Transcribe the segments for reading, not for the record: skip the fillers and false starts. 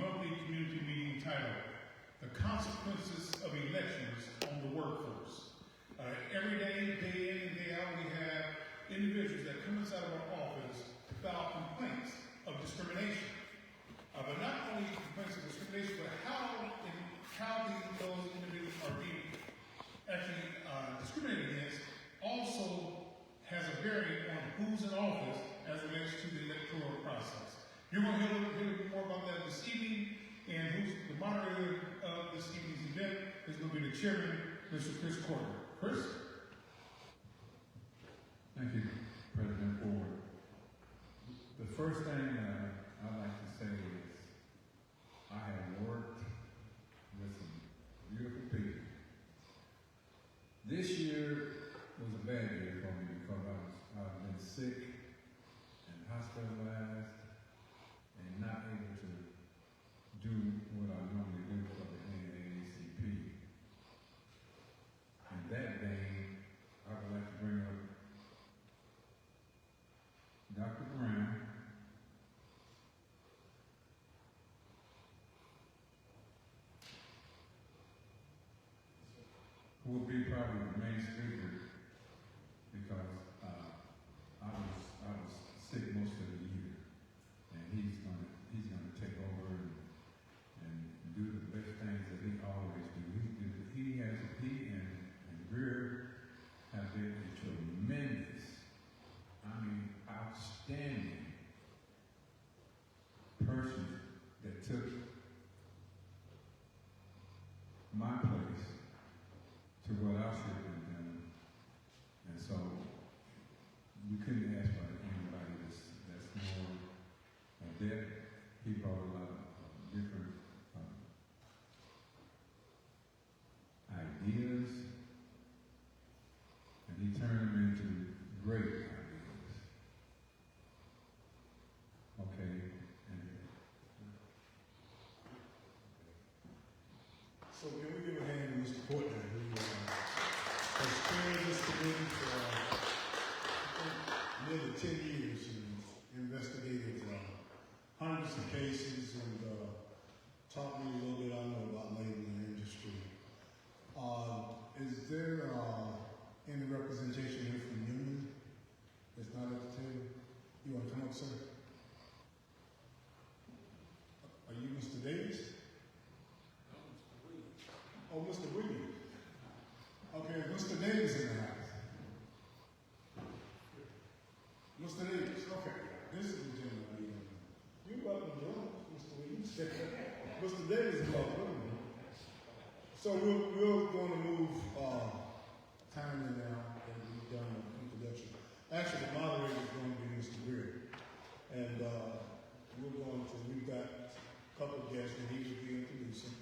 monthly community meeting titled, The Consequences of Elections on the Workforce. Every day, day in and day out, we have individuals that come inside of our office to file complaints of discrimination. But not only complaints of discrimination, but how those individuals are being actually discriminated against also has a bearing on who's in office as it relates to the electoral process. You're going to hear a little bit more about that this evening, and who's the moderator of this evening's event is going to be the chairman, Mr. Chris Corder. Chris? Thank you, President Ford. The first thing I'd like to say is I have worked with some beautiful people. This year was a bad year for me because I've been sick and hospitalized and not able to do what I normally do for the NAACP. In that vein, I would like to bring up Dr. Brown, who will be probably the main speaker because I was sick most of the year, and he's gonna take over and do the best things that he always do. He and Greer have been a tremendous, outstanding person that took my place to what I should have been doing. And so you couldn't ask for anybody that's more adept. He brought a lot of different ideas, and he turned them into great ideas. Okay. So can we give a hand to Mr. Portman, who has chaired this committee for nearly 10 years and investigated hundreds of cases and taught me a little bit I know about labor and industry. Is there any representation here from union that's not at the table? You want to come up, sir? Are you Mr. Davis? Oh, Mr. Williams. Okay, Mr. Davis in the house. Mr. Davis, okay. This is the gentleman meeting. You're welcome to join us, Mr. Williams. Mr. Davis is welcome. So we're going to move timely now and we've done an introduction. Actually, the moderator is going to be Mr. Greer. And we've got a couple of guests that he will be introducing.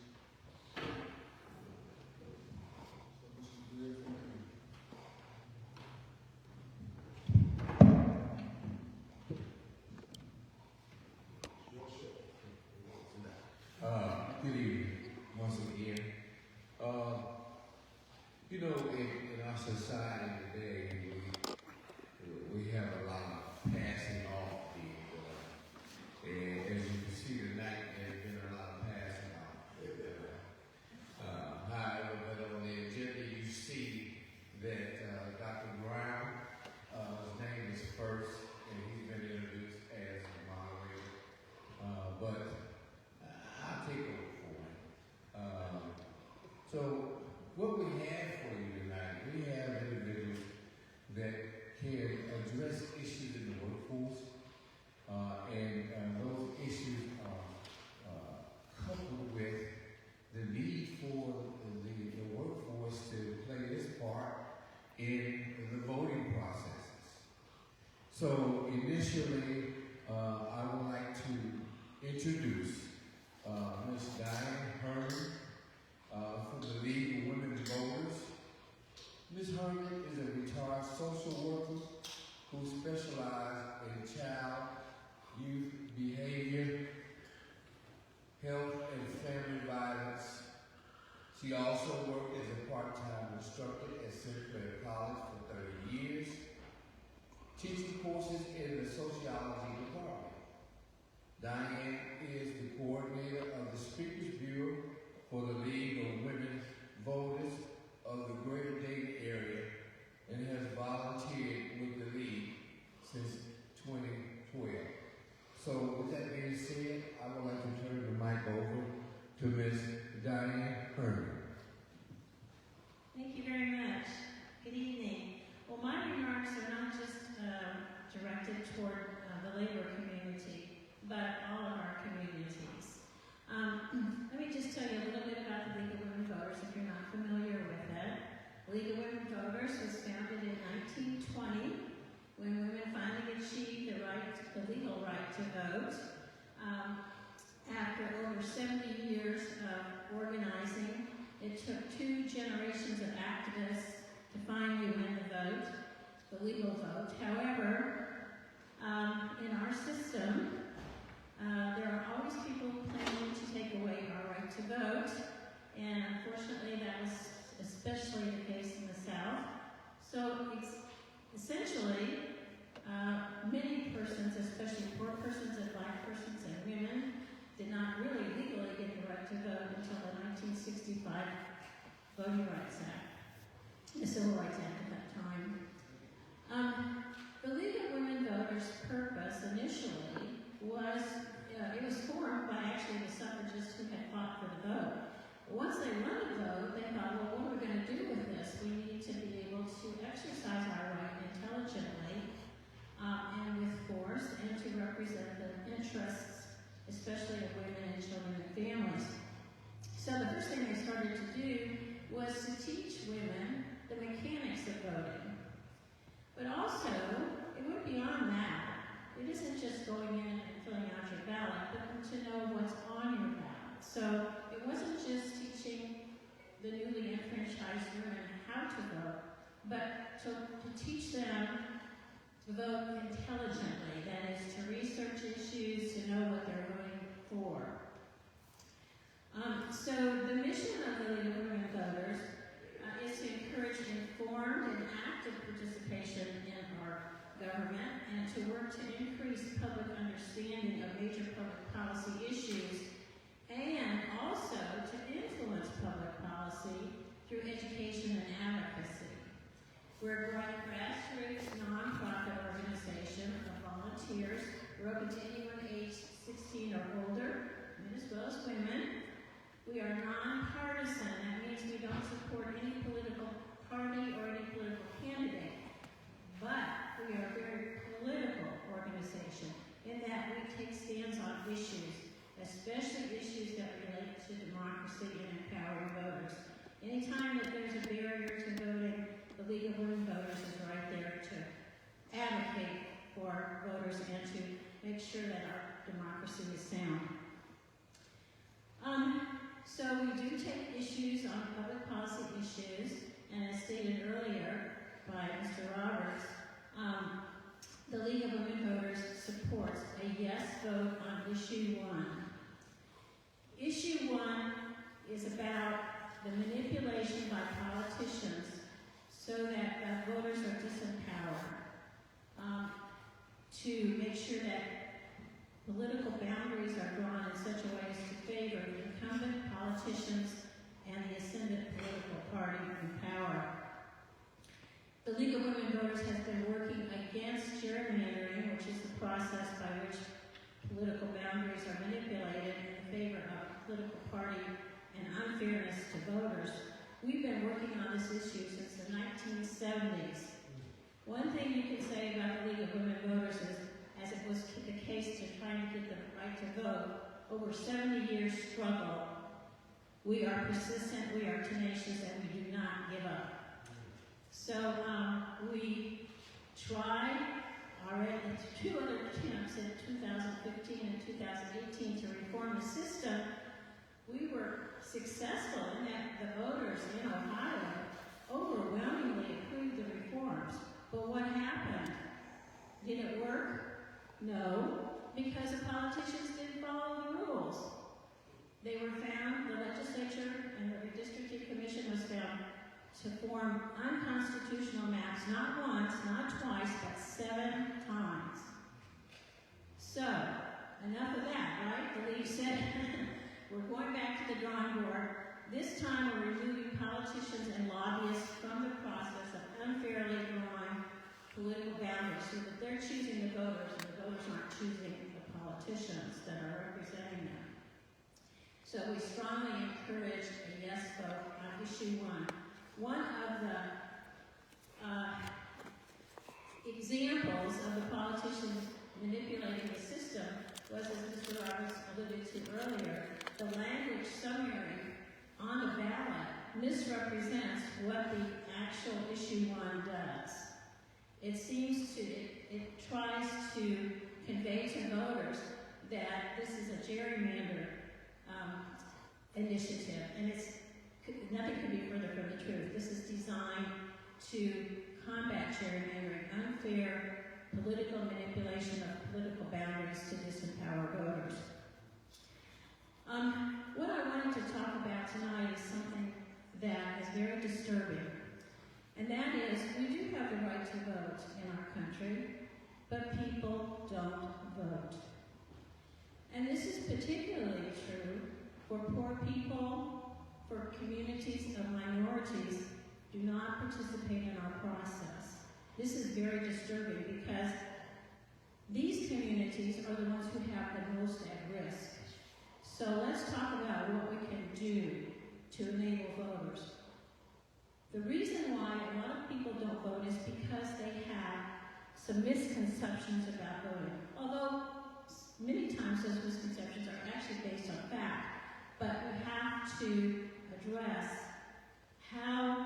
Good evening, once again. In our society today, we have a lot of passing off people. And as you can see tonight, there's been a lot of passing off. However, but on the agenda, you see that Dr. Brown, his name is first, and he's been introduced as the moderator. But I'll take over for him. So what we have for you tonight, we have individuals that can address issues in the workforce, and those issues are coupled with the need for the workforce to play its part in the voting processes. So initially, I would like to introduce Ms. Diane Herman from the League of Women Voters. Ms. Herman is a retired social worker who specializes in child, youth behavior, health, and family violence. She also worked as a part-time instructor at Sinclair College for 30 years, teaching courses in the sociology department. Diane is the coordinator So with that being said, I would like to turn the mic over to Ms. Diane Herman. Thank you very much. Good evening. Well, my remarks are not just directed toward the labor community, but all of our communities. Let me just tell you a little bit about the League of Women Voters if you're not familiar with it. The League of Women Voters was founded in 1920 when women finally achieved the legal right to vote. After over 70 years of organizing, it took 2 generations of activists to finally win the vote, the legal vote. However, in our system, there are always people planning to take away our right to vote, and unfortunately that was especially the case in the South. So essentially, many persons, especially poor persons and black persons and women, did not really legally get the right to vote until the 1965 Voting Rights Act, the Civil Rights Act at that time. The League of Women Voters' purpose initially was, it was formed by actually the suffragists who had fought for the vote. Once they won the vote, they thought, well, what are we going to do with this? We need to be able to exercise our right intelligently and with force, and to represent the interests, especially of women and children and families. So the first thing they started to do was to teach women the mechanics of voting. But also, it went beyond that. It isn't just going in and filling out your ballot, but to know what's on your ballot. So it wasn't just teaching the newly enfranchised women how to vote, but to teach them to vote intelligently, that is, to research issues, to know what they're voting for. So the mission of the League of Women Voters is to encourage informed and active participation in our government and to work to increase public understanding of major public policy issues, and also to influence public policy through education and advocacy. We're a grassroots, nonprofit organization of volunteers. We're open to anyone aged 16 or older, men as well as women. We are nonpartisan. That means we don't support any political party or any political candidate. But we are a very political organization in that we take stands on issues, especially issues that relate to democracy and empowering voters. Anytime that there's a barrier to voting, the League of Women Voters is right there to advocate for voters and to make sure that our democracy is sound. So we do take issues on public policy issues, and as stated earlier by Mr. Roberts, the League of Women Voters supports a yes vote on Issue 1. Issue 1 is about the manipulation by politicians so that voters are disempowered, to make sure that political boundaries are drawn in such a way as to favor the incumbent politicians and the ascendant political party in power. The League of Women Voters has been working against gerrymandering, which is the process by which political boundaries are manipulated in favor of a political party and unfairness to voters. We've been working on this issue since the 1970s. One thing you can say about the League of Women Voters is, as it was the case to trying to get the right to vote, over 70 years struggle, we are persistent, we are tenacious, and we do not give up. So we tried already 2 other attempts in 2015 and 2018 to reform the system. We were successful in that the voters in Ohio overwhelmingly approved the reforms. But what happened? Did it work? No, because the politicians didn't follow the rules. They were found, the legislature and the redistricting commission was found to form unconstitutional maps, not once, not twice, but 7 times. So, enough of that, right? The league said, we're going back to the drawing board. This time we're removing politicians and lobbyists from the process of unfairly drawing political boundaries so that they're choosing the voters and the voters aren't choosing the politicians. strongly encourage a yes vote on issue 1. One of the examples of the politicians manipulating the system was, as Mr. Roberts alluded to earlier, the language summary on the ballot misrepresents what the actual issue 1 does. It seems to, it tries to convey to voters that this is a gerrymander initiative, and nothing could be further from the truth. This is designed to combat gerrymandering, unfair political manipulation of political boundaries to disempower voters. What I wanted to talk about tonight is something that is very disturbing, and that is we do have the right to vote in our country, but people don't vote. And this is particularly true for poor people, for communities of minorities do not participate in our process. This is very disturbing because these communities are the ones who have the most at risk. So let's talk about what we can do to enable voters. The reason why a lot of people don't vote is because they have some misconceptions about voting. Although many times those misconceptions are actually based on fact, but we have to address how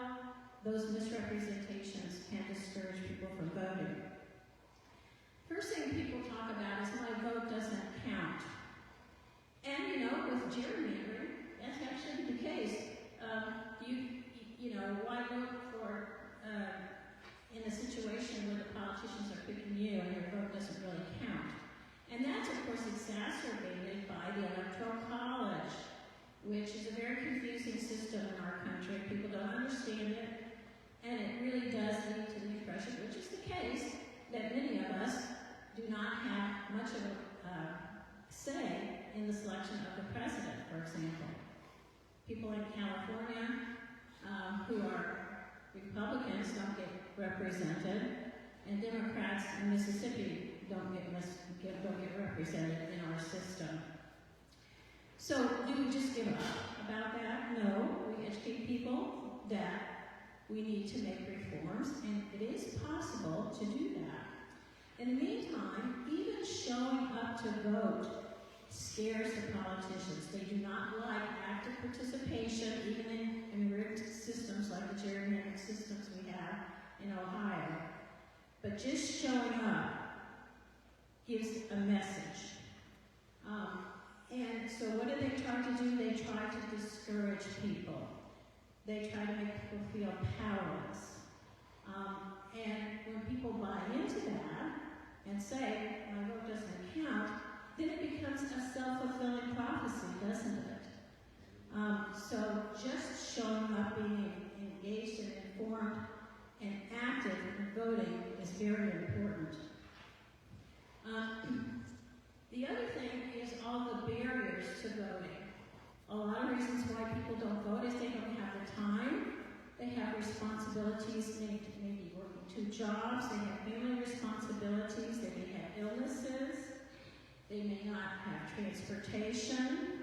those misrepresentations can discourage people from voting. First thing people talk about is my vote doesn't count. And with gerrymandering, that's actually the case. Why vote for in a situation where the politicians are picking you and your vote doesn't really count? And that's, of course, exacerbated by the Electoral College, which is a very confusing system in our country. People don't understand it, and it really does lead to the impression, which is the case, that many of us do not have much of a say in the selection of the president, for example. People in California who are Republicans don't get represented, and Democrats in Mississippi don't get represented in our system. So do we just give up about that? No, we educate people that we need to make reforms, and it is possible to do that. In the meantime, even showing up to vote scares the politicians. They do not like active participation, even in rigged systems like the gerrymandering systems we have in Ohio. But just showing up gives a message. And so what do they try to do? They try to discourage people. They try to make people feel powerless. And when people buy into that and say, my vote doesn't count, then it becomes a self-fulfilling prophecy, doesn't it? So just showing up, being engaged and informed and active in voting is very important. The other thing is all the barriers to voting. A lot of reasons why people don't vote is they don't have the time, they have responsibilities, they may be working 2 jobs, they have family responsibilities, they may have illnesses, they may not have transportation,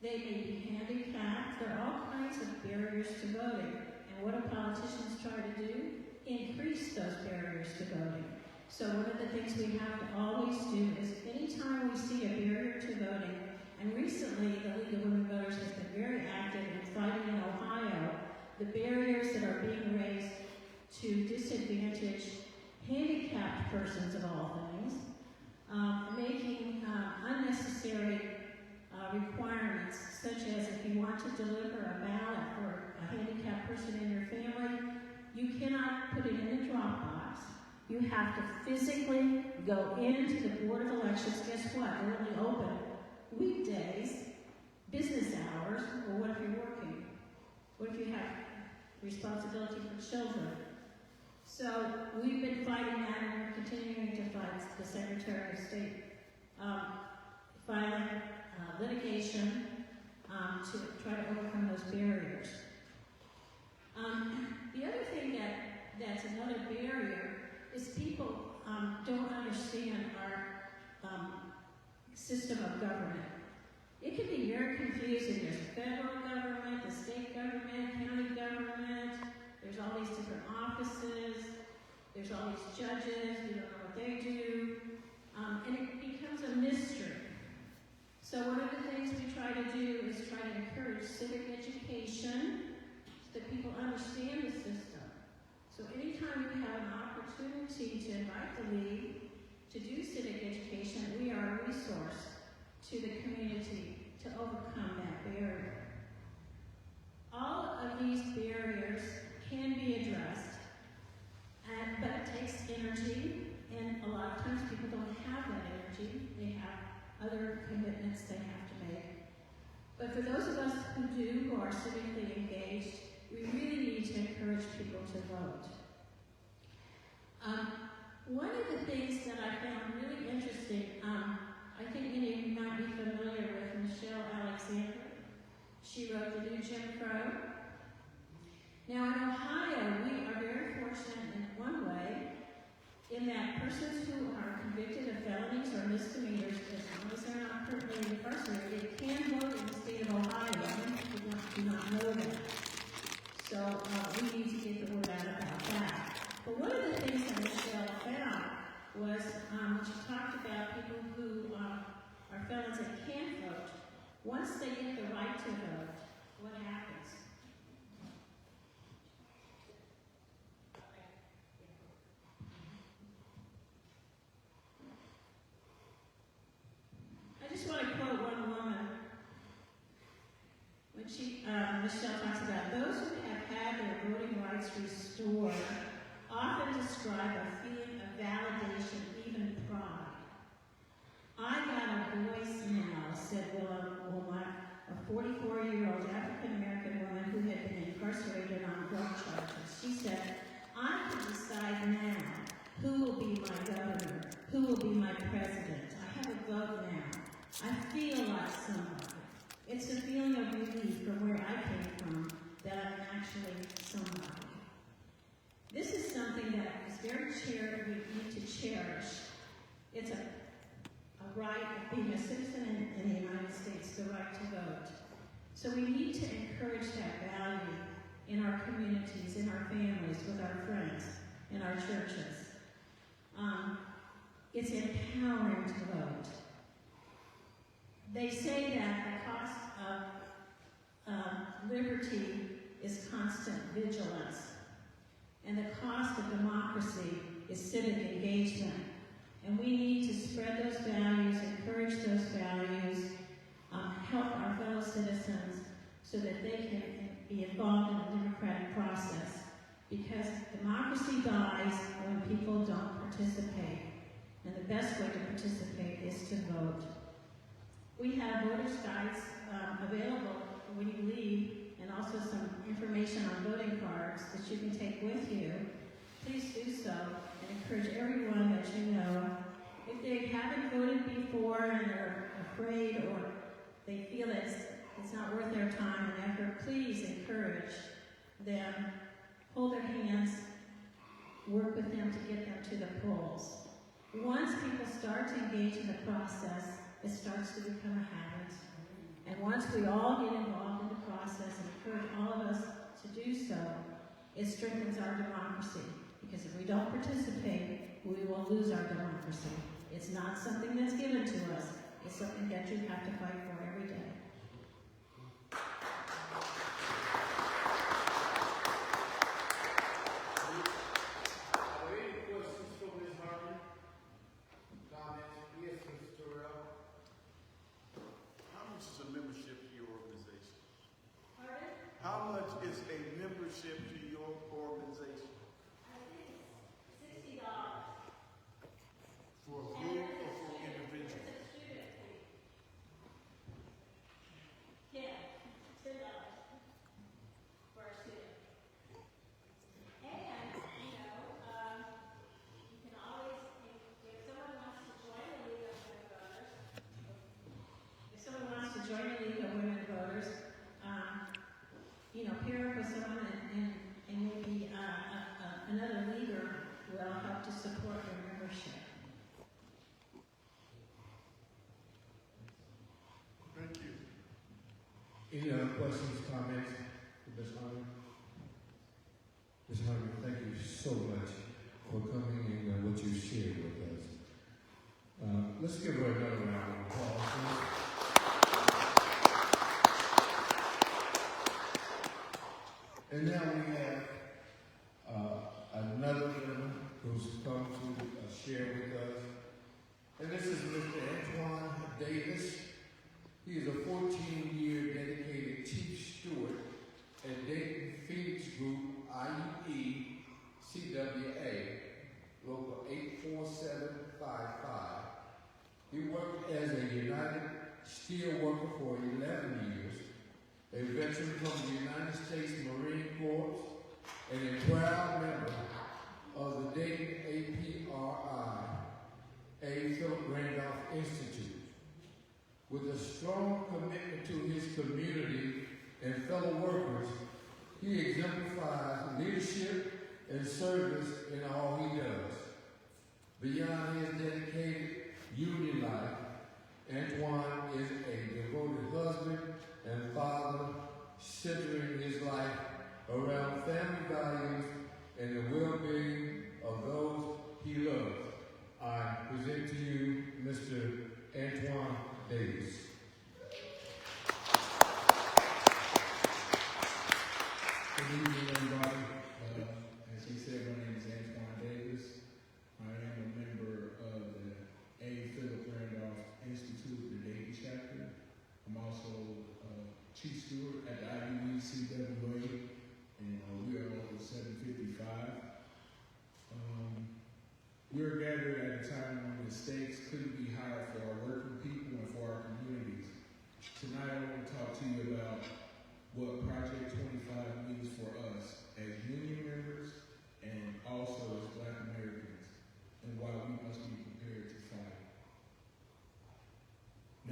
they may be handicapped. There are all kinds of barriers to voting. And what do politicians try to do? Increase those barriers to voting. So one of the things we have to always do is anytime we see a barrier to voting, and recently the League of Women Voters has been very active in fighting in Ohio the barriers that are being raised to disadvantage handicapped persons of all things, making unnecessary requirements, such as if you want to deliver a ballot for a handicapped person in your family, you cannot put it in a drop box. You have to physically go into the Board of Elections. Guess what? They're only open weekdays, business hours, or what if you're working? What if you have responsibility for children? So we've been fighting that, and we're continuing to fight. The Secretary of State filing litigation to try to overcome those barriers. The other thing that's another barrier is people don't understand our system of government. It can be very confusing. There's federal government, the state government, county government. There's all these different offices. There's all these judges. You don't know what they do. And it becomes a mystery. So one of the things we try to do is try to encourage civic education so that people understand the system. So anytime you have an opportunity to invite the league to do civic education, we are a resource to the community to overcome that barrier. All of these barriers can be addressed, but it takes energy, and a lot of times people don't have that energy. They have other commitments they have to make. But for those of us who do, who are civically engaged, we really need to encourage people to vote. One of the things that I found really interesting, I think many of you might be familiar with Michelle Alexander. She wrote The New Jim Crow. Now in Ohio, we are very fortunate in one way, in that persons who are convicted of felonies or misdemeanors, as long as they're not currently incarcerated, can vote in the state of Ohio. Many people do not know that. So we need to get the word out about that. But one of the things that Michelle found was she talked about people who are felons that can't vote. Once they get the right to vote, what happens? I just want to quote one woman when Michelle talks about those who have had their voting rights restored often describe a feeling of validation, even pride. I got a voice now, said Willa Wilmot, a 44-year-old African-American woman who had been incarcerated on drug charges. She said, I can decide now who will be my governor, who will be my president. I have a vote now. I feel like somebody. It's a feeling of relief from where I came from that I'm actually somebody. This is something that is very we need to cherish. It's a right of being a citizen in the United States, the right to vote. So we need to encourage that value in our communities, in our families, with our friends, in our churches. It's empowering to vote. They say that the cost of liberty is constant vigilance. And the cost of democracy is civic engagement. And we need to spread those values, encourage those values, help our fellow citizens so that they can be involved in the democratic process. Because democracy dies when people don't participate. And the best way to participate is to vote. We have voters' guides available when you leave, and also some information on voting cards that you can take with you. Please do so, and encourage everyone that you know. If they haven't voted before and are afraid or they feel it's not worth their time and effort, please encourage them, hold their hands, work with them to get them to the polls. Once people start to engage in the process, it starts to become a habit. And once we all get involved in the process and encourage all of us to do so, it strengthens our democracy. Because if we don't participate, we will lose our democracy. It's not something that's given to us. It's something that you have to fight for every day. Are there any questions for Ms. Harmon? Comments? Yes, Mr. Terrell. How much is a membership to your organization? Pardon? How much is a membership to your organization? I think it's $60. For a group or for individual? It's a student fee. Yeah, $10 for a student. And, you can always, if someone wants to join the League of Women Voters, pair up with someone and questions, comments for Ms. Hunter? Ms. Hunter, thank you so much for coming and what you shared with us. Let's give her another round of applause, please. And now we have another gentleman who's come to share with us. And this is Mr. Antoine Davis. He is a 14-year dedicated chief steward at Dayton Phoenix Group, IUE, CWA, local 84755. He worked as a United Steelworker for 11 years, a veteran from the United States Marine Corps, and a proud member of the Dayton APRI, A. Philip Randolph Institute. With a strong commitment to his community and fellow workers, he exemplifies leadership and service in all he does. Beyond his dedicated union life, Antoine is a devoted husband and father, centering his life around family values and the well-being of those he loves. I present to you Mr. Antoine Davis. Good evening, everybody. As he said, my name is Antoine Davis. I am a member of the A. Philip Randolph Institute, the Dayton chapter. I'm also chief steward at the IUE CWA, and we are local 755. We're gathered at a time when the stakes couldn't be higher for our working people and for our communities. Tonight I want to talk to you about what Project 25 means for us as union members and also as Black Americans, and why we must be prepared to fight.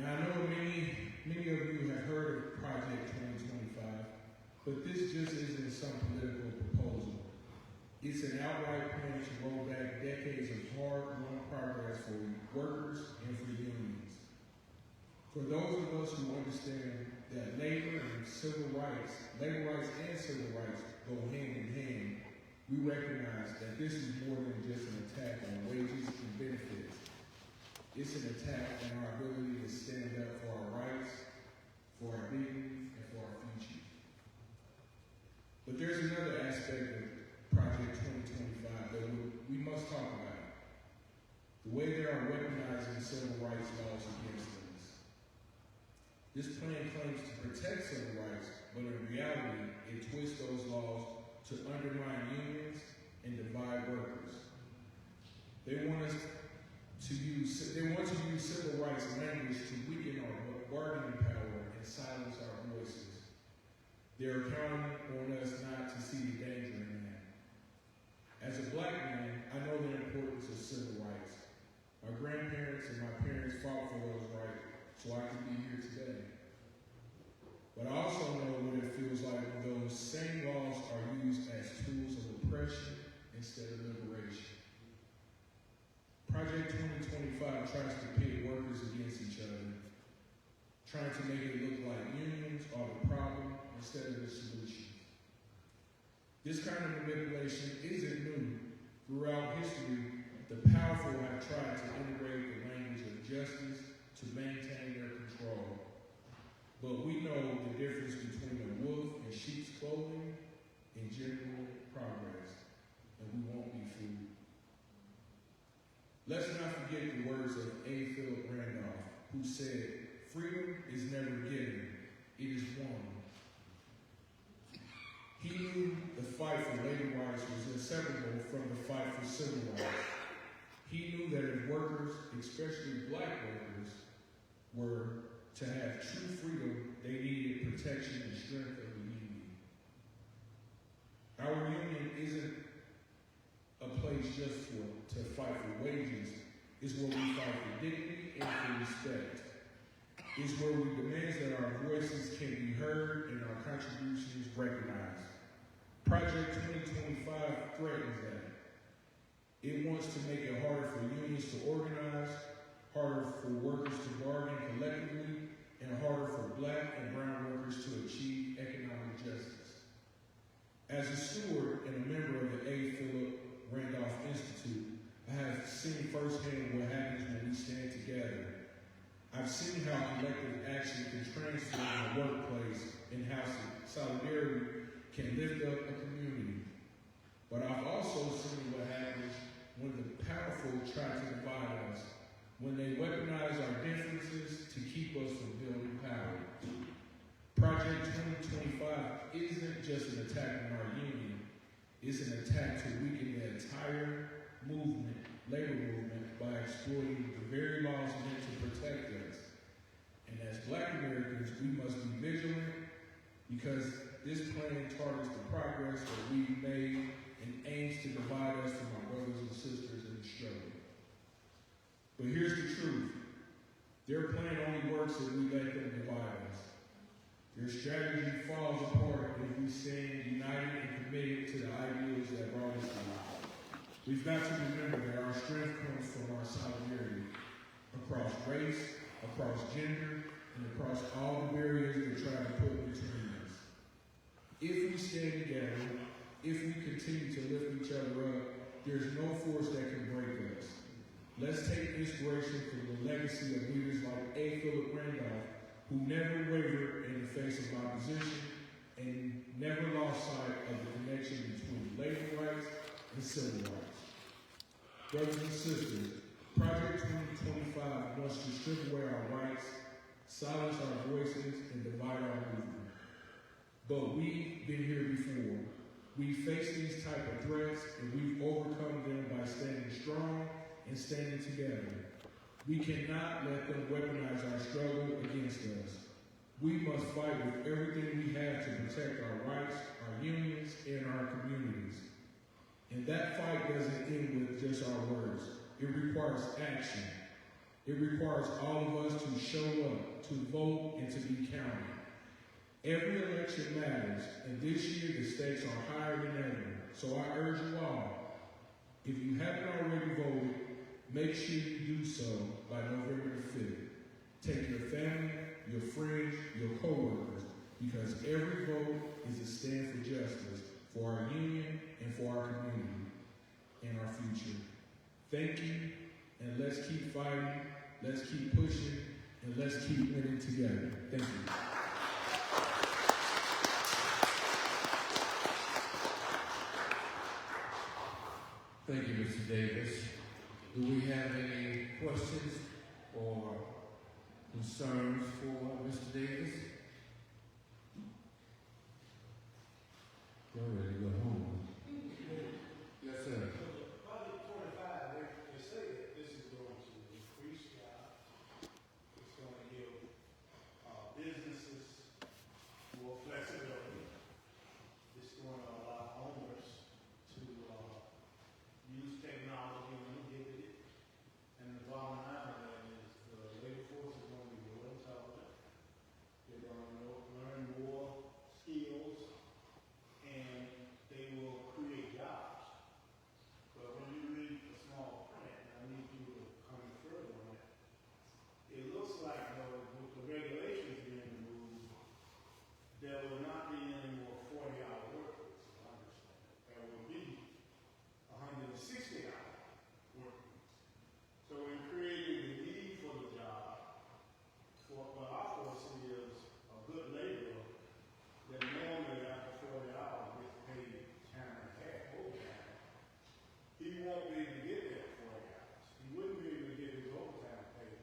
Now I know many of you have heard of Project 2025, but this just isn't some political proposal. It's an outright plan to roll back decades of hard-won progress for workers and for unions. For those of us who understand that labor and civil rights and civil rights go hand in hand, we recognize that this is more than just an attack on wages and benefits. It's an attack on our ability to stand up for our rights, for our dignity, and for our future. But there's another aspect of Project 2025 that we must talk about. The way they are weaponizing civil rights laws against us. This plan claims to protect civil rights, but in reality, it twists those laws to undermine unions and divide workers. They want to use civil rights language to weaken our bargaining power and silence our voices. They're counting on us not to see the danger in that. As a Black man, I know the importance of civil rights. My grandparents and my parents fought for those rights so I can be here today. But I also know what it feels like when those same laws are used as tools of oppression instead of liberation. Project 2025 tries to pit workers against each other, trying to make it look like unions are the problem instead of the solution. This kind of manipulation isn't new. Throughout history, the powerful have tried to integrate the language of justice to maintain their control. But we know the difference between a wolf in sheep's clothing and general progress, and we won't be fooled. Let's not forget the words of A. Philip Randolph, who said, "Freedom is never given, it is won." He knew the fight for labor rights was inseparable from the fight for civil rights. He knew that if workers, especially Black workers, were to have true freedom, they needed protection and strength of the union. Our union isn't a place just to fight for wages. It's where we fight for dignity and for respect. It's where we demand that our voices can be heard and our contributions recognized. Project 2025 threatens that. It wants to make it harder for unions to organize, harder for workers to bargain collectively, and harder for Black and brown workers to achieve solidarity can lift up a community. But I've also seen what happens when the powerful try to divide us, when they weaponize our differences to keep us from building power. Project 2025 isn't just an attack on our union, it's an attack to weaken the entire movement, labor movement, by exploiting the very laws meant to protect us. And as Black Americans, we must be vigilant because this plan targets the progress that we've made and aims to divide us from our brothers and sisters in the struggle. But here's the truth. Their plan only works if we let them divide us. Their strategy falls apart if we stand united and committed to the ideals that brought us here. We've got to remember that our strength comes from our solidarity across race, across gender, and across all the barriers that try to put between us. If we stand together, if we continue to lift each other up, there's no force that can break us. Let's take inspiration from the legacy of leaders like A. Philip Randolph, who never wavered in the face of opposition and never lost sight of the connection between labor rights and civil rights. Brothers and sisters, Project 2025 wants to strip away our rights, silence our voices, and divide our movement. But we've been here before. We faced these type of threats, and we've overcome them by standing strong and standing together. We cannot let them weaponize our struggle against us. We must fight with everything we have to protect our rights, our unions, and our communities. And that fight doesn't end with just our words. It requires action. It requires all of us to show up, to vote, and to be counted. Every election matters, and this year the stakes are higher than ever. So I urge you all, if you haven't already voted, make sure you do so by November the 5th. Take your family, your friends, your co-workers, because every vote is a stand for justice, for our union, and for our community, and our future. Thank you, and let's keep fighting, let's keep pushing, and let's keep winning together. Thank you. Thank you, Mr. Davis. Do we have any questions or concerns for Mr. Davis? Y'all ready to go home? Yes, sir. Project 25, they say that this is going to increase jobs. It's going to give businesses more flexibility. It's going to allow owners to use technology and get it. And the bottom line of that is the labor force is going to be more intelligent. They're going to learn more skills, and they will create jobs. But when you read the small print, and I need you to come further on that, it looks like though with the regulations being removed, there will not be any more 40-hour work weeks. I understand. There will be 160-hour work weeks. So in creating the need for the job, for what our force is a good laborer that normally after 40 hours gets paid time and a half overtime. He won't be able to get that 40 hours. He wouldn't be able to get his overtime paid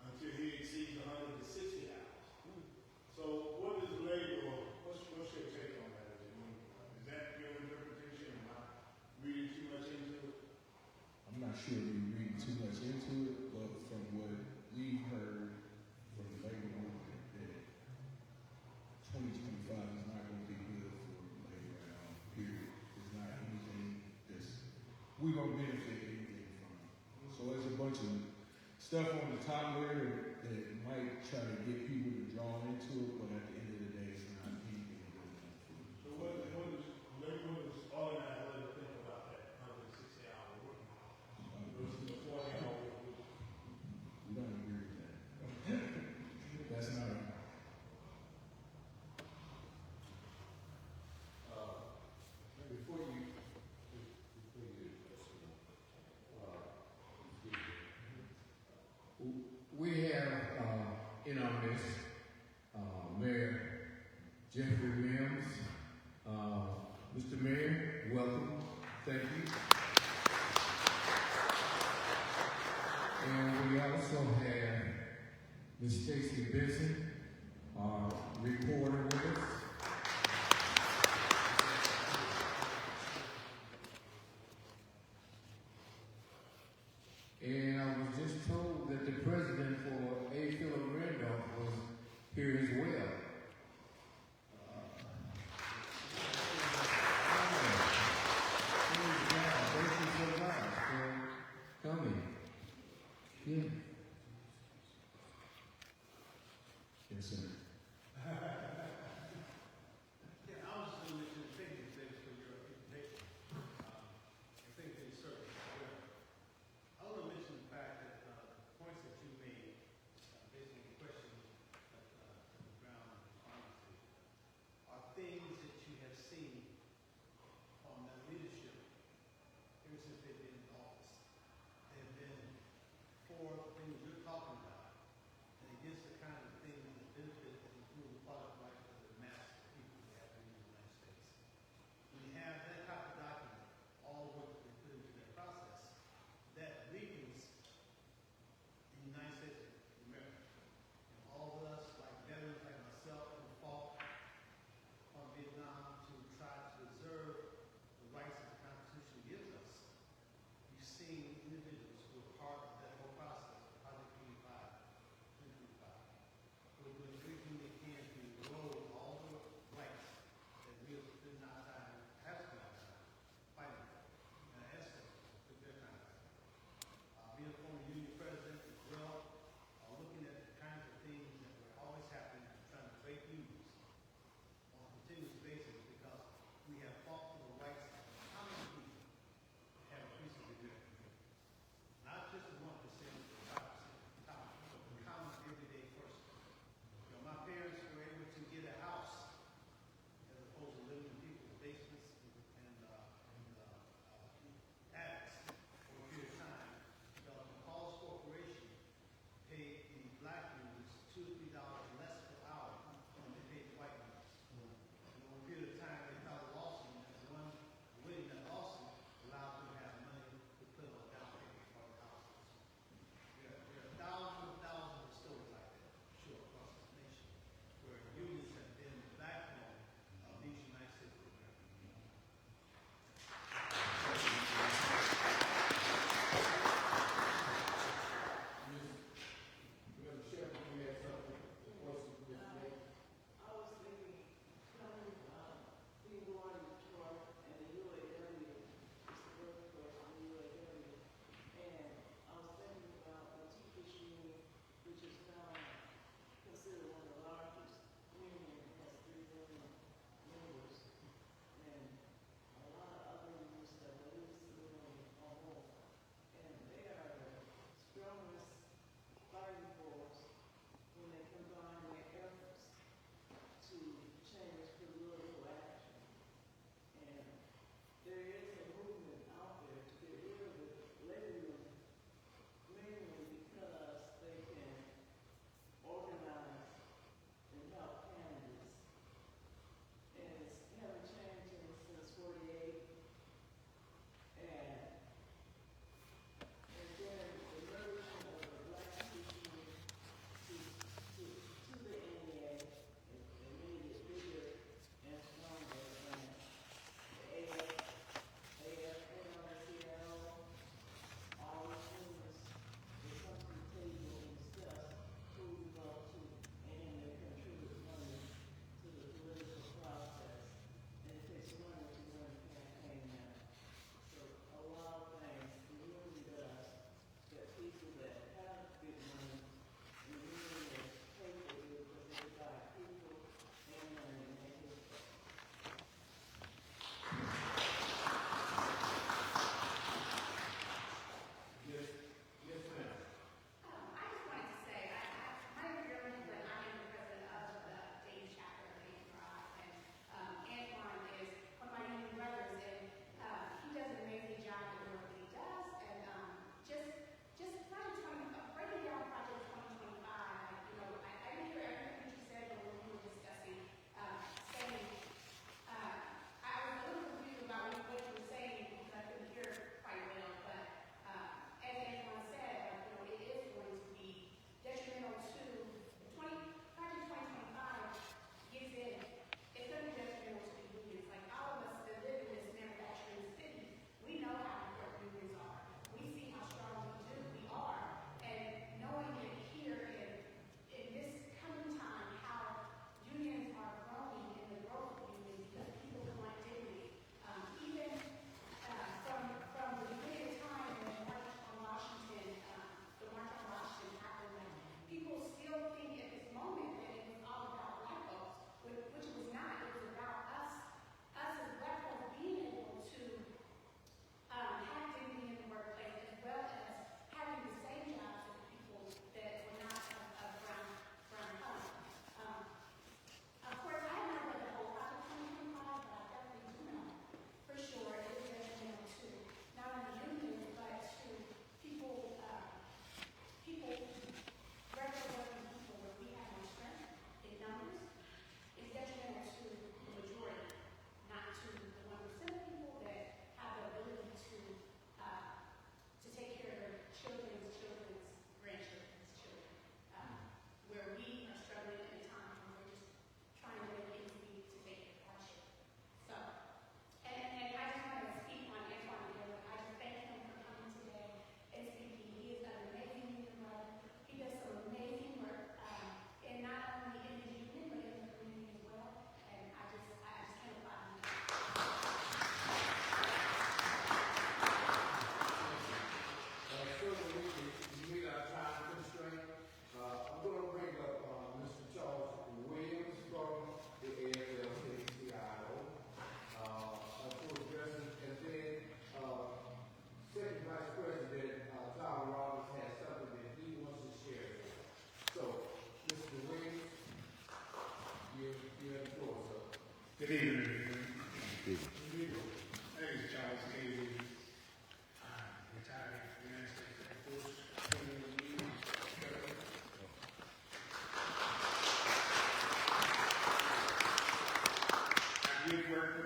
until he exceeds 160 hours. So what is labor? What's your take on that? Is that your interpretation? Am I reading too much into it? I'm not sure if you're reading too much into it, but from what we've heard from the labor movement, that 2025 is not going to be good for labor at all, period. It's not anything we're going to benefit anything from. So there's a bunch of stuff on the top there that might try to get people to draw into it, but at the end of the day, it's not anything good enough for them. So what is labor is organized? Let us think about that 160-hour work versus the 40-hour work week. We don't agree with that. That's not a Before you we have in our midst Mayor Jeffrey Mims. Mr. Mayor, welcome. Thank you. And we also have Ms. Stacy Benson, our reporter with us. And I was just told that the president for A. Philip Randolph was here as well. Thank you so much for coming. Yeah. Yes, sir. Yeah, I was just going to mention, thank you, David, for your presentation. I think they served us well. I want to mention the fact that the points that you made, based on the question Brown honesty, are things that you have seen from their leadership ever since they've been in office. They have been for the things you're talking about and against the kind of things that benefit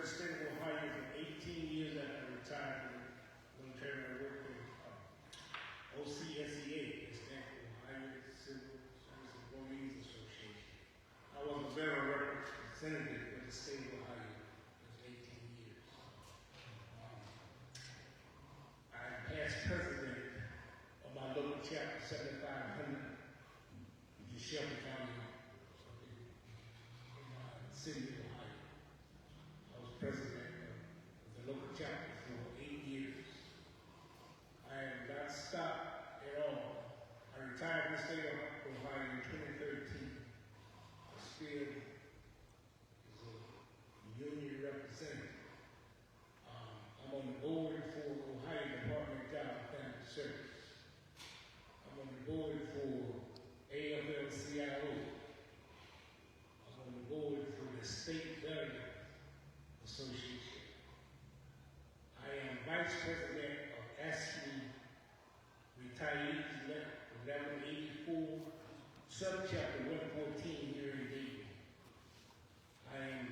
the state of Ohio for 18 years after I retired from the military. I worked with OCSEA, it stands for Ohio Civil Service Employees Association. I was a veteran representative for the state of Ohio for 18 years. I am past president of my local chapter 7500, which is Shelby County, in the city of Ohio. I was president of the local chapter for 8 years. I have not stopped at all. I retired from the state of Ohio in 2013. I still is a union representative. I'm on the board for Ohio Department of Job and Family Service. I'm on the board for AFL-CIO. I'm on the board for the State Veteran Association. I am vice president of ASCII Retirees 1184, subchapter 114 here in Dayton. I am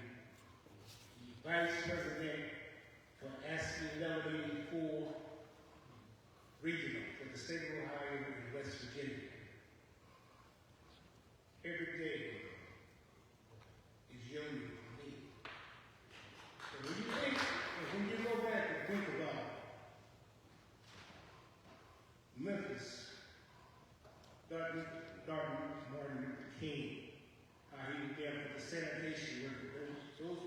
the vice president for ASCII 1184 regional for the state of Ohio and West Virginia. Every day is union for me. So when you go back and think about Memphis, Dr. Martin Luther King, how he was there for the sanitation workers. Those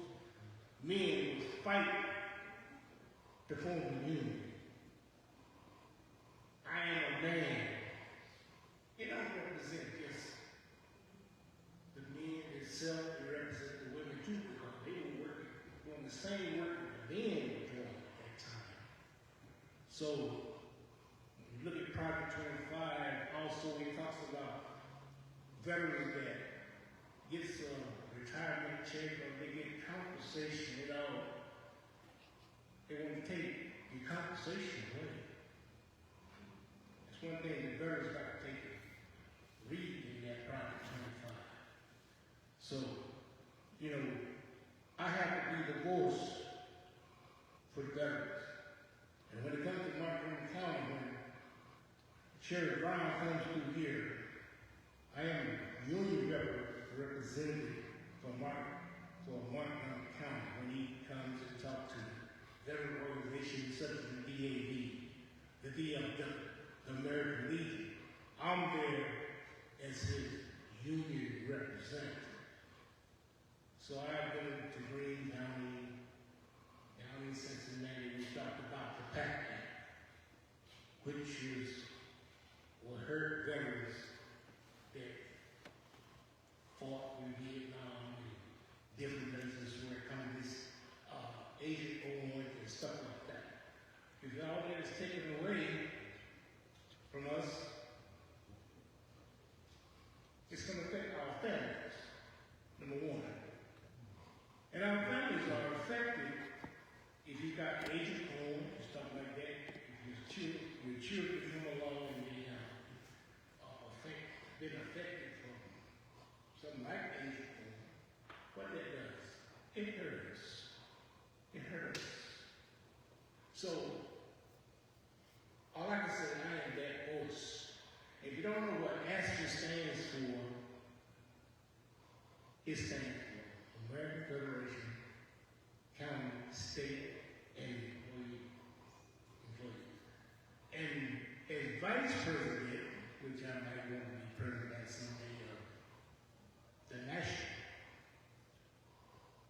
men was fighting to form the union. I am a man. It don't represent just the men itself, it represents the women too, because they were working, doing the same work that the men were doing at that time. So, when you look at Project 25, also it talks about veterans that get some retirement check or they get compensation at all. They want to take the compensation away. That's one thing the veterans got to take a read in that Project 25. So, I have to be the voice for the veterans. And when it comes to Montgomery County, when Sheriff Brown comes through here, I am a union representative for Montgomery County when he comes and talks to veteran organizations such as the DAV, the DFW, the American Legion. I'm there as his union representative. So I've been to Greene County, down in Cincinnati. We talked about the PACT Act, which will hurt veterans that fought in Vietnam and different places where it comes this Agent Orange and stuff like that. If all that is taken away from us, it's going to affect our families, number one. And our families are affected if you've got Agent Orange and stuff like that. If your children come along and they been affected from something like Agent Orange, what that does, it hurts. It hurts. So, all I can say, I am that voice. If you don't know what ASCII stands for, it stands for American Federation, County, State, and Employees. And as vice president, which I might want to be president someday of the national,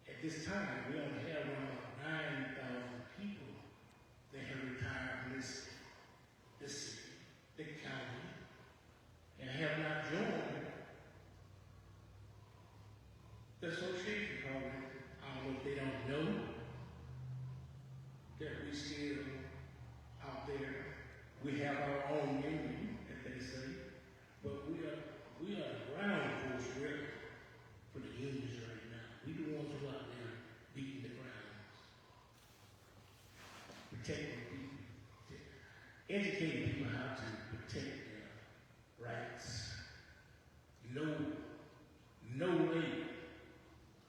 at this time, we only have around 9,000 people that have retired from this city, the county, and have not joined the association program. I don't know if they don't know that we still out there. We have our own union, as they say, but we are the ground force really for the unions right now. We the ones who are out there beating the ground, protecting people, educating people how to protect their rights. No labor.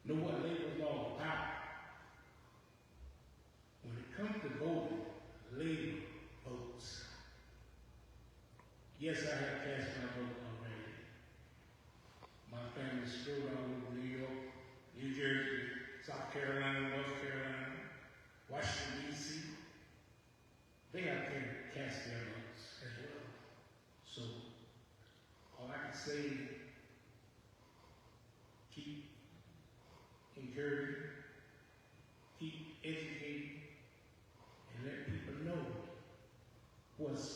Know what labor is all about. say keep encouraging, keep educating, and let people know what's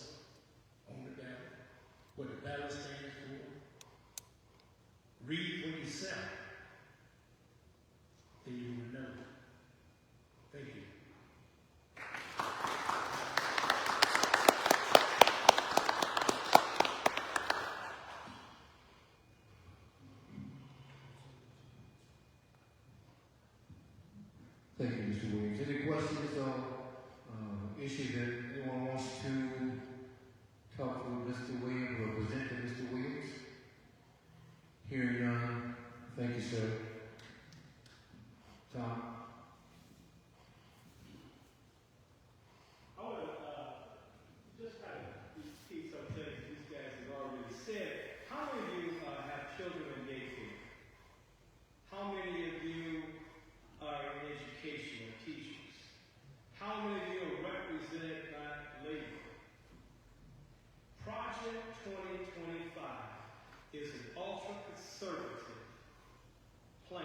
on the ballot, what the ballot stands for. Read for yourself, then you will know. Thank you. Thank you, Mr. Williams. Any questions on issues that anyone wants to talk to Mr. Williams or present to Mr. Williams? Hearing none, thank you, sir. Tom? I want to just kind of repeat some things these guys have already said. How many of you have children in daycare? How many of you are in education or teachers? How many of you are represented by labor? Project 2025 is an ultra-conservative plan.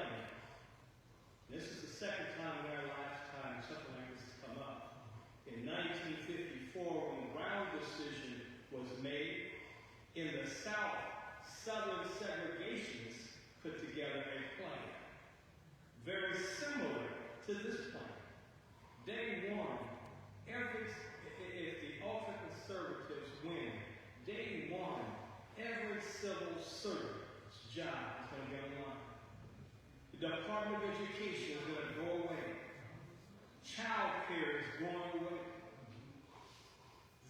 This is the second time in our lifetime something like this has come up. In 1954, when the Brown decision was made, in the South, Southern segregationists put together a plan very similar to this plan. Day one, if the ultra-conservatives win, day one, every civil servant's job is going to be online. The Department of Education is going to go away. Child care is going away.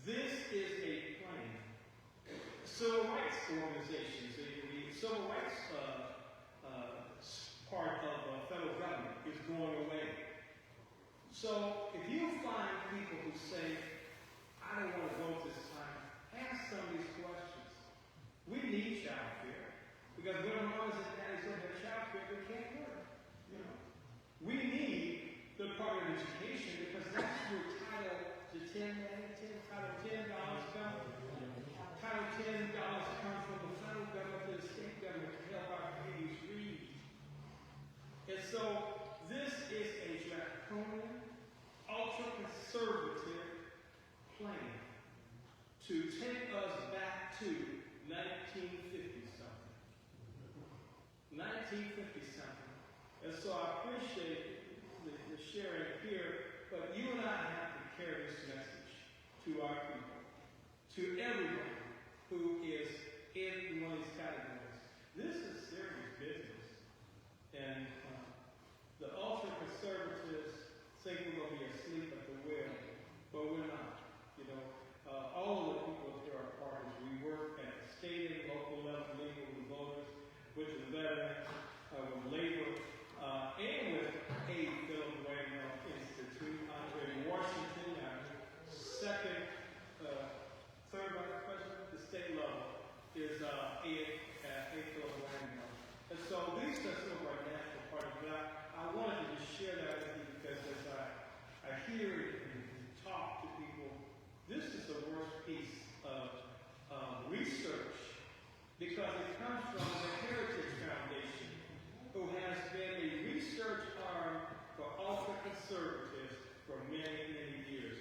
This is a plan. Civil rights organizations, the civil rights part of the federal government is going away. So if you find people who say, I don't want to vote this time, ask some of these questions. We need child care because when moms and daddies don't have child care, they can't work. You know? We need the Department of Education because that's where Title $10 come. Title $10 comes from the federal government to the state government to help our babies read. And so this is a draconian, ultra-conservative plan to take us back to 1950-something. 1950-something. And so I appreciate the sharing here, but you and I have to carry this message to our people, to everyone who is in one of these categories. This is serious business. And the ultra-conservatives think we're going to be asleep at the wheel, but we're not. You know, all of the people here are partners. We work at the state and local level, legal with voters, with the veterans, with labor, and with Philip Wagner Institute in Washington, our third vice president, the state level, is Philip Wagner. And so these are some of our national parties. But I wanted to just share that with you because as I hear and talk to people, this is the worst piece of research because it comes from the Heritage Foundation, who has been a research arm for ultra-conservatives for many, many years.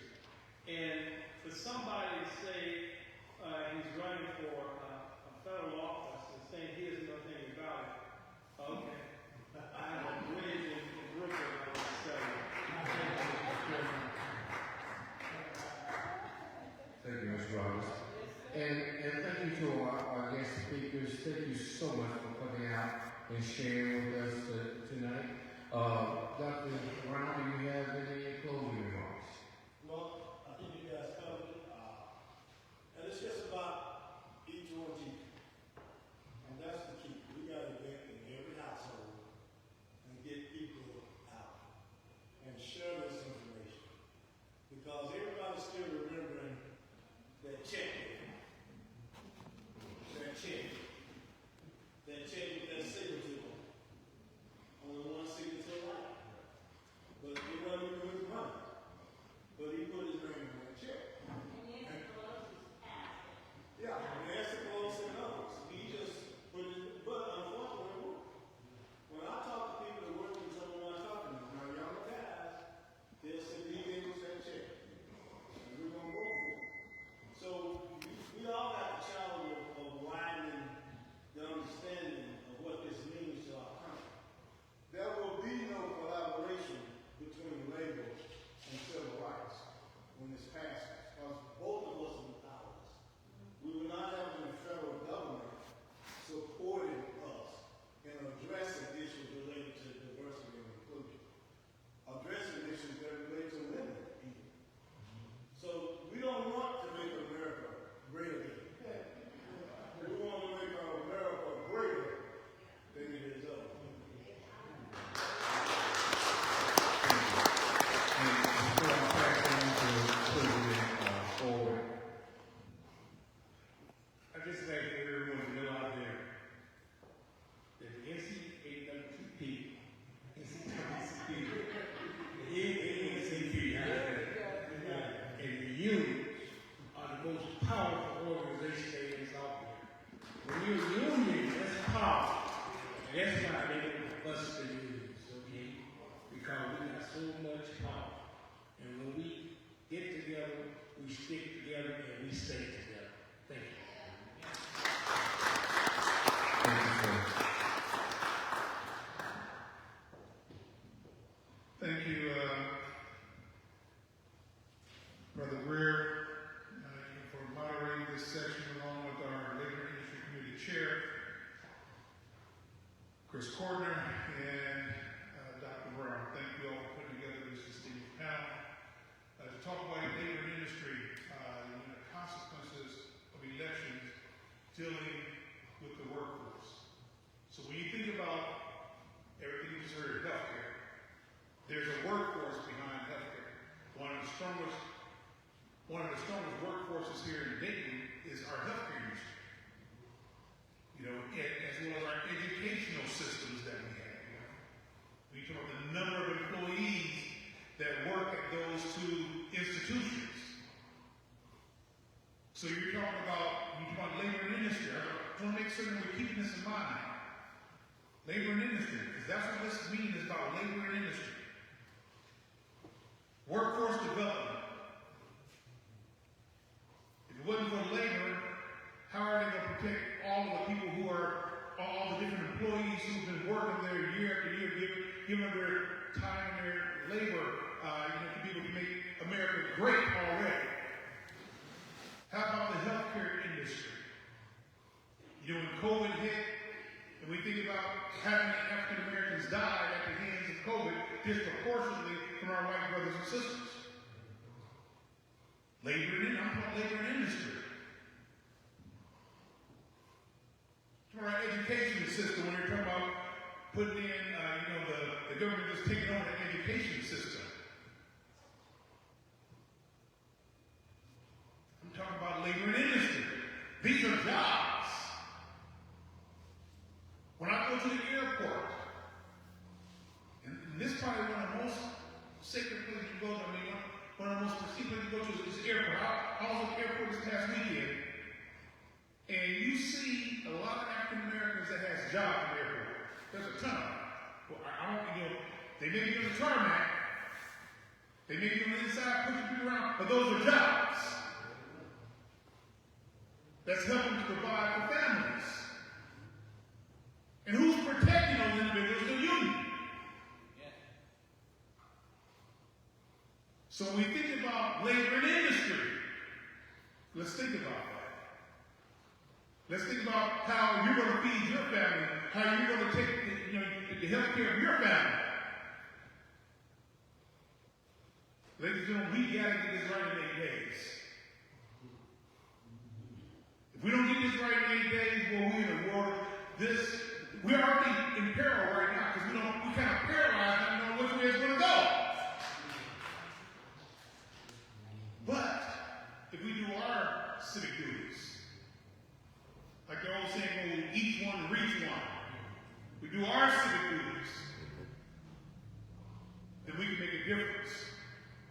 And for somebody to say he's running for a federal office and saying he doesn't know anything about it, okay. I have a bridge in Brooklyn I want to sell you. Thank you, Mr. Roberts. And thank you to our guest speakers. Thank you so much for coming out and sharing with us tonight. Dr. Brown, do you have any closing remarks? Well, I think you guys covered it. And it's just about each one team. And that's the key. We got to get in every household and get people out and share this information. Because everybody's still remembering that check. That check. That check with that signature on it. Only one signature right. But it wasn't good money. power. And that's why they don't bust the news, okay? Because we got so much power. And when we get together, we stick together, and we stay together. Thank you. Thank you, sir. Thank you, Brother Greer, for moderating this section along with our Labor Industry Committee Chair, Chris Cordner, and Dr. Brown. Thank you all for putting together this distinguished panel to talk about labor and industry, the consequences of elections dealing with the workforce. So when you think about everything you just heard, healthcare, there's a workforce behind healthcare. One of the strongest workforces here in Dayton is our healthcare industry. You know, as well as our educational systems that we have. You know, we talk about the number of employees that work at those two institutions. So you're talking about labor and industry. I want to make certain we're keeping this in mind. Labor and industry, because that's what this meeting is about, labor and industry. Workforce development. If it wasn't for labor, how are they going to protect all of the people who are, all the different employees who've been working there year after year, giving them their time and their labor, to be able to make America great already? How about the healthcare industry? You know, when COVID hit, and we think about how many African Americans died at the hands of COVID disproportionately from our white brothers and sisters. I'm talking about labor and industry. For our education system, when you're talking about putting in, the government just taking over the education system. I'm talking about labor and industry. These are jobs. When I go to the airport, and this is probably one of the most sacred places you go to, one of the most prestigious places you go to is the airport. I was at the airport this past weekend, and you see a lot of African Americans that has jobs in the airport. There's a ton of them. Well, they may be on the tarmac, they may be on the inside pushing people around, but those are jobs. That's helping to provide for families. And who's protecting those individuals? The union. So when we think about labor and industry, let's think about that. Let's think about how you're going to feed your family, how you're going to take the health care of your family. Ladies and gentlemen, we got to get this right in 8 days. If we don't get this right in 8 days, well, we're in a world we're already in peril right now because we kind of paralyzed not knowing which way it's going to go. But if we do our civic duties, like the old saying goes, each one reach one. We do our civic duties, then we can make a difference.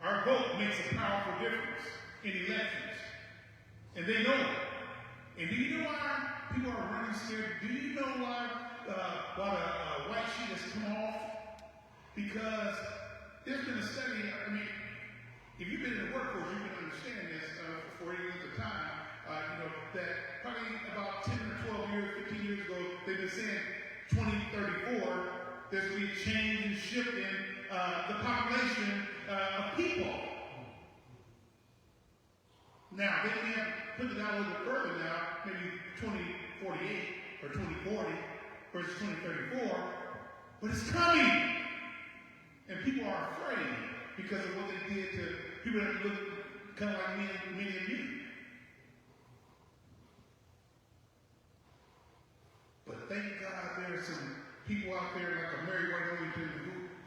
Our vote makes a powerful difference in elections. And they know it. And do you know why people are running scared? Do you know why the white sheet has come off? Because there's been a study, if you've been in the workforce, you can understand this for 40 years of time, that probably about 10 or 12 years, 15 years ago, they've been saying 2034, there's going to be a change and shift in the population of people. Now, they may have put it out a little bit further now, maybe 2048 or 2040 versus 2034, but it's coming. And people are afraid because of what they did to people that look kind of like me and you. But thank God there are some people out there like a Mary White Overton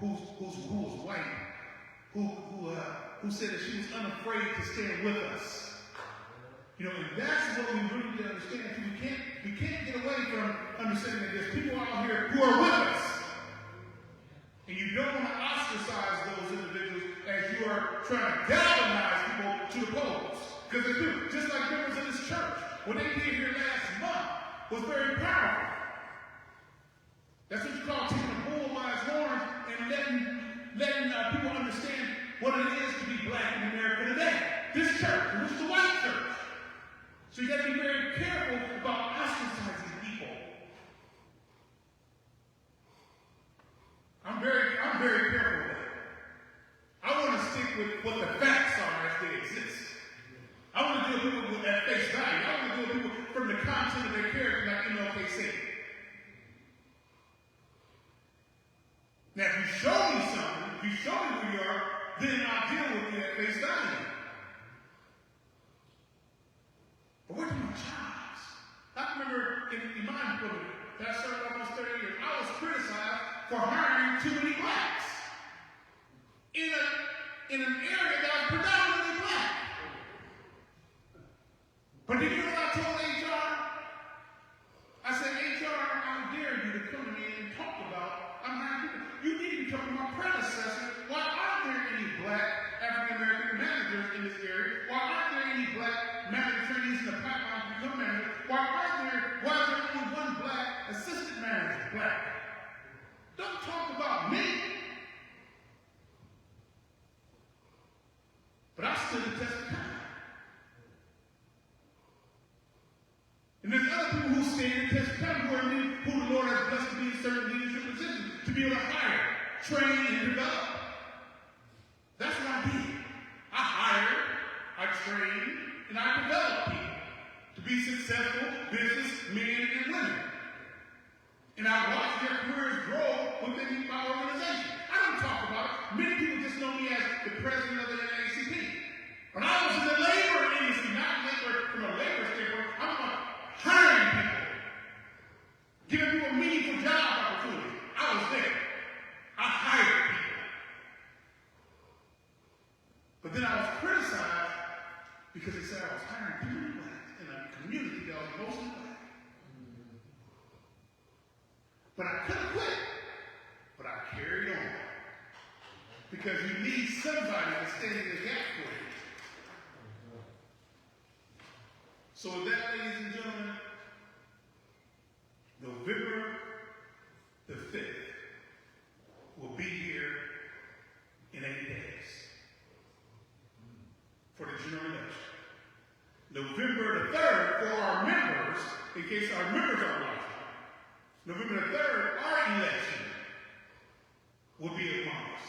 who was white, who said that she was unafraid to stand with us. And that's what we really need to understand. We can't get away from understanding that there's people out here who are with us. And you don't want to ostracize those individuals as you are trying to galvanize people to the polls. Because they do. Just like members of this church. What they did here last month was very powerful. That's what you call taking a bull by its horns and letting people understand what it is to be black in America today. This church, and this is the white church. So you got to be very careful about ostracizing people. I'm very careful with that. I want to stick with what the facts are as they exist. I want to deal with people at face value. I want to deal with people from the content of their character, like MLK said. Now, if you show me something, if you show me who you are, then I'll deal with you at face value. But we're talking about jobs. I remember in my employment that I served almost 30 years, I was criticized for hiring too many blacks in an area that was predominantly black. But did you know what I told HR? I said, HR, I dare you to come to me and talk about, I'm hiring people. You need to be talking to my predecessor. Why aren't there any black African-American managers in this area? Why aren't there any black manager trainees in the pipeline to become managers? Why is there only one black assistant manager, black? Don't talk about me. But I stood the test of time. And there's other people who stand the test of time who the Lord has blessed to be in certain leadership positions, to be able to hire, train, and develop. That's what I did. I hired, I trained, and I developed people to be successful business men and women. And I watched their careers grow within my organization. I don't talk about it. Many people just know me as the president of the NAACP. When I was in the labor industry, not labor from a labor standpoint, I'm about hiring people, giving people meaningful job opportunities. I was there. I hired people. But then I was criticized because they said I was hiring too many blacks in a community that was mostly black. But I could have quit. But I carried on. Because you need somebody to stand in the gap for you. So with that, ladies and gentlemen, November the 5th will be here in 8 days for the general election. November the 3rd for our members, in case our members are watching. November the 3rd, our election will be at Mars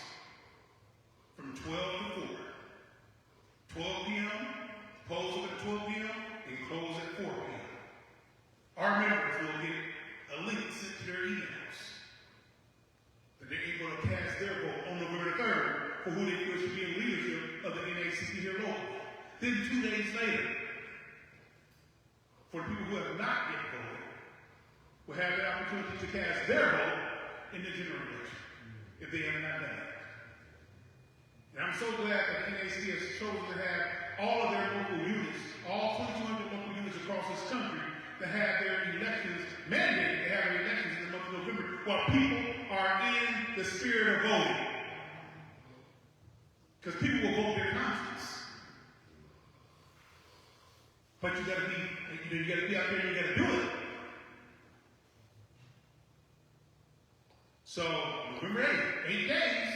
from 12 to 4. 12 p.m., polls up at 12 p.m., and close at 4 p.m. Our members will get a link sent to their emails that they're able to cast their vote on November the 3rd for who they feel should be in leadership of the NAACP here locally. Then 2 days later, for the people who have not yet voted, will have the opportunity to cast their vote in the general election, if they have not done it. And I'm so glad that NAACP has chosen to have all of their local units, all 2,200 local units across this country, to have their elections, mandated to have their elections in the month of November, while people are in the spirit of voting. Because people will vote their conscience. But you gotta be out there and you gotta do it. So, November 8th, 8 days.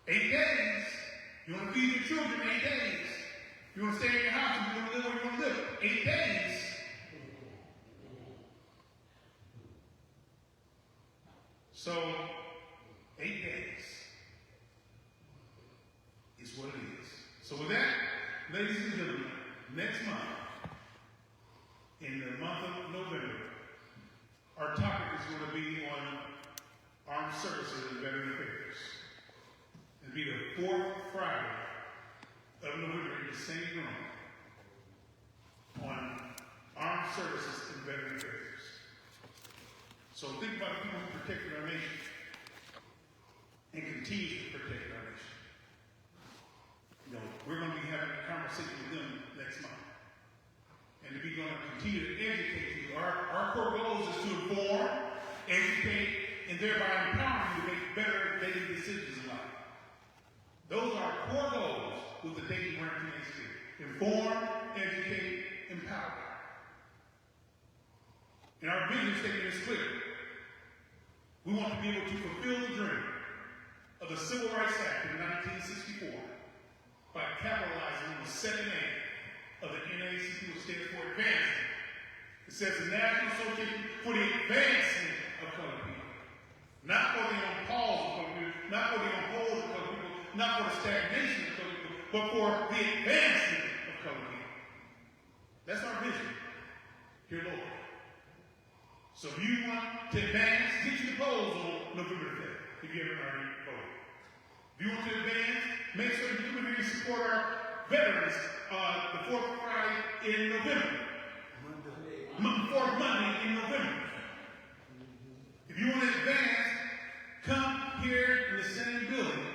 8 days. You want to feed your children 8 days. You want to stay in your house and you want to live where you want to live. 8 days. So, 8 days is what it is. So with that, ladies and gentlemen, next month, in the month of November, our topic is going to be on armed services and veteran affairs. It'll be the 4th Friday of November in the same room on armed services and veteran affairs. So think about the people who protected our nation and continue to protect our nation. You know, we're going to be having a conversation with them next month. And to be going to continue to educate you. Our core goals is to inform, educate, and thereby empower you to make better daily decisions in life. Those are our core goals with the Daily Grant Initiative. Inform, educate, empower. And our vision statement is clear. We want to be able to fulfill the dream of the Civil Rights Act of 1964 by capitalizing on the second A of the NAACP, which stands for advancement. It says the National Association for the Advancement of Colored People. Not for the pause of colored people, not for the hold of colored people, not for the stagnation of colored people, but for the advancement of colored people. That's our vision here locally. So if you want to advance, get your polls on November 5th, if you haven't already voted. If you want to advance, make sure that you come here and support our veterans the fourth Friday in November. Fourth Monday in November. If you want to advance, come here in the same building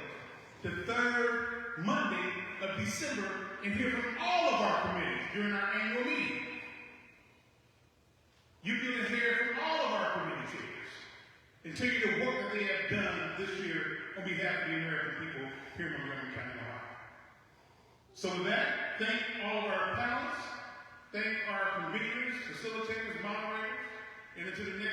the third Monday of December and hear from all of our committees during our annual meeting. You get to hear from all of our committee chairs and tell you the work that they have done this year on behalf of the American people here in Montgomery County, Ohio. So with that, thank all of our panelists, thank our conveners, facilitators, moderators, and until the next